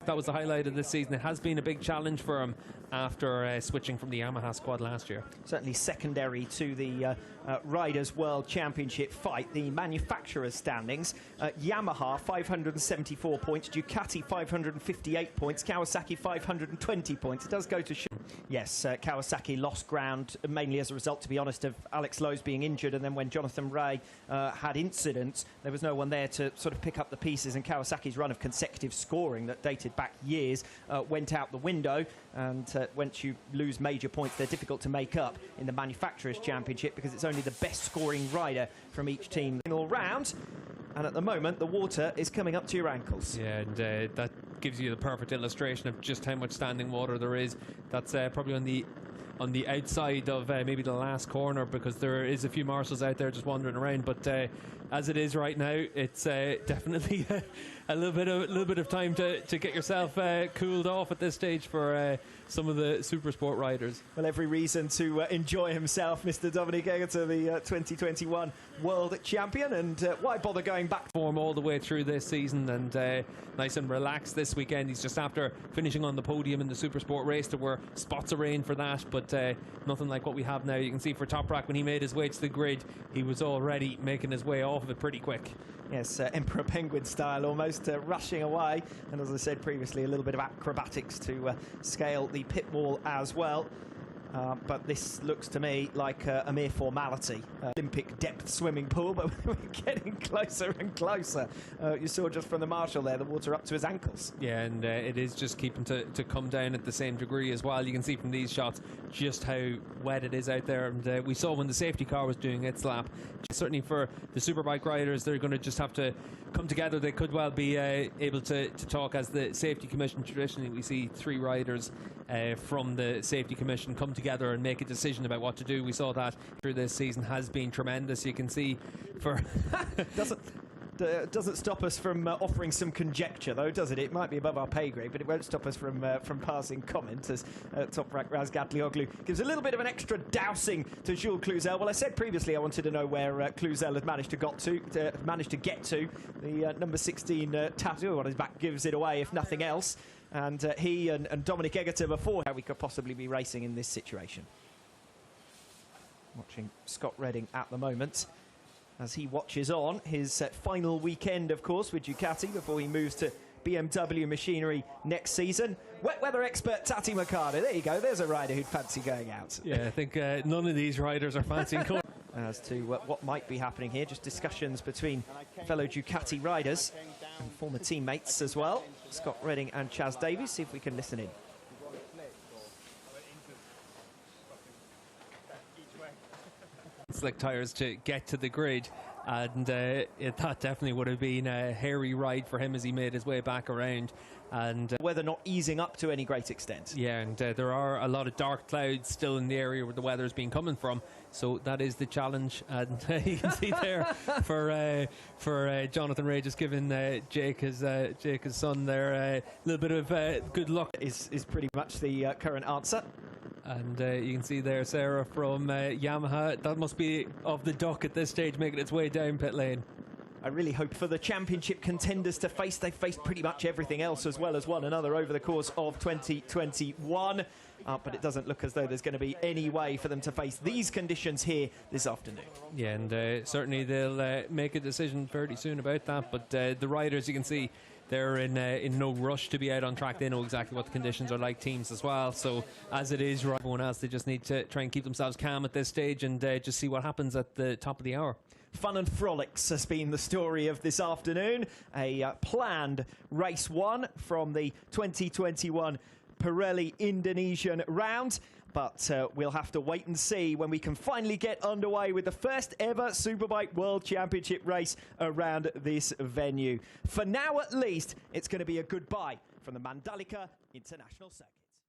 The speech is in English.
That was the highlight of this season. It has been a big challenge for him after switching from the Yamaha squad last year. Certainly secondary to the Riders World Championship fight, the manufacturers standings. Yamaha 574 points, Ducati 558 points, Kawasaki 520 points. It does go to show. Yes, Kawasaki lost ground mainly as a result, to be honest, of Alex Lowe's being injured, and then when Jonathan Rea had incidents, there was no one there to sort of pick up the pieces, and Kawasaki's run of consecutive scoring that dated back years went out the window. And once you lose major points, they're difficult to make up in the Manufacturers' Championship because it's only the best scoring rider from each team all round. And at the moment, the water is coming up to your ankles. Yeah, and that gives you the perfect illustration of just how much standing water there is. That's probably on the outside of maybe the last corner, because there is a few marshals out there just wandering around. But as it is right now, it's definitely a little bit of time to get yourself cooled off at this stage for some of the super sport riders. Well, every reason to enjoy himself, Mr. Dominic Egerter, the 2021 world champion, and why bother going back form all the way through this season, and nice and relaxed this weekend. He's just after finishing on the podium in the super sport race. There were spots of rain for that, but nothing like what we have now. You can see for Toprak, when he made his way to the grid, he was already making his way off of it pretty quick. Yes, Emperor Penguin style, almost rushing away, and as I said previously, a little bit of acrobatics to scale the pit wall as well. But this looks to me like a mere formality. Olympic depth swimming pool, but we're getting closer and closer. You saw just from the marshal there, the water up to his ankles. Yeah, and it is just keeping to come down at the same degree as well. You can see from these shots just how wet it is out there. And we saw when the safety car was doing its lap. Certainly for the superbike riders, they're going to just have to come together. They could well be able to talk as the safety commission. Traditionally, we see three riders from the safety commission come together and make a decision about what to do. We saw that through this season has been tremendous. You can see for doesn't stop us from offering some conjecture, though, does it? It might be above our pay grade, but it won't stop us from passing comment as Toprak Razgatlioglu gives a little bit of an extra dousing to Jules Cluzel. Well, I said previously I wanted to know where Cluzel had managed to get to. The number 16 tattoo on his back gives it away, if nothing else. And he and Dominic Egerter before how we could possibly be racing in this situation. Watching Scott Redding at the moment as he watches on his final weekend, of course, with Ducati before he moves to BMW machinery next season. Wet weather expert Tati Mercado. There you go. There's a rider who'd fancy going out. Yeah, I think none of these riders are fancying going. As to what might be happening here, just discussions between fellow Ducati riders and former teammates as well, Scott Redding and Chaz Davies. See if we can listen in. Slick tyres to get to the grid, and that definitely would have been a hairy ride for him as he made his way back around. And weather not easing up to any great extent. Yeah, and there are a lot of dark clouds still in the area where the weather's been coming from, so that is the challenge. And you can see there for Jonathan Rea just giving Jake, his son there, a little bit of good luck. Is pretty much the current answer. And you can see there Sarah from Yamaha. That must be of the duck at this stage, making its way down pit lane. I really hope for the championship contenders to face. They've faced pretty much everything else as well as one another over the course of 2021. But it doesn't look as though there's going to be any way for them to face these conditions here this afternoon. Yeah, and certainly they'll make a decision fairly soon about that. But the riders, you can see, they're in no rush to be out on track. They know exactly what the conditions are like, teams as well. So as it is, right, everyone else, they just need to try and keep themselves calm at this stage and just see what happens at the top of the hour. Fun and frolics has been the story of this afternoon. A planned race one from the 2021 Pirelli Indonesian round. But we'll have to wait and see when we can finally get underway with the first ever Superbike World Championship race around this venue. For now, at least, it's going to be a goodbye from the Mandalika International Circuit.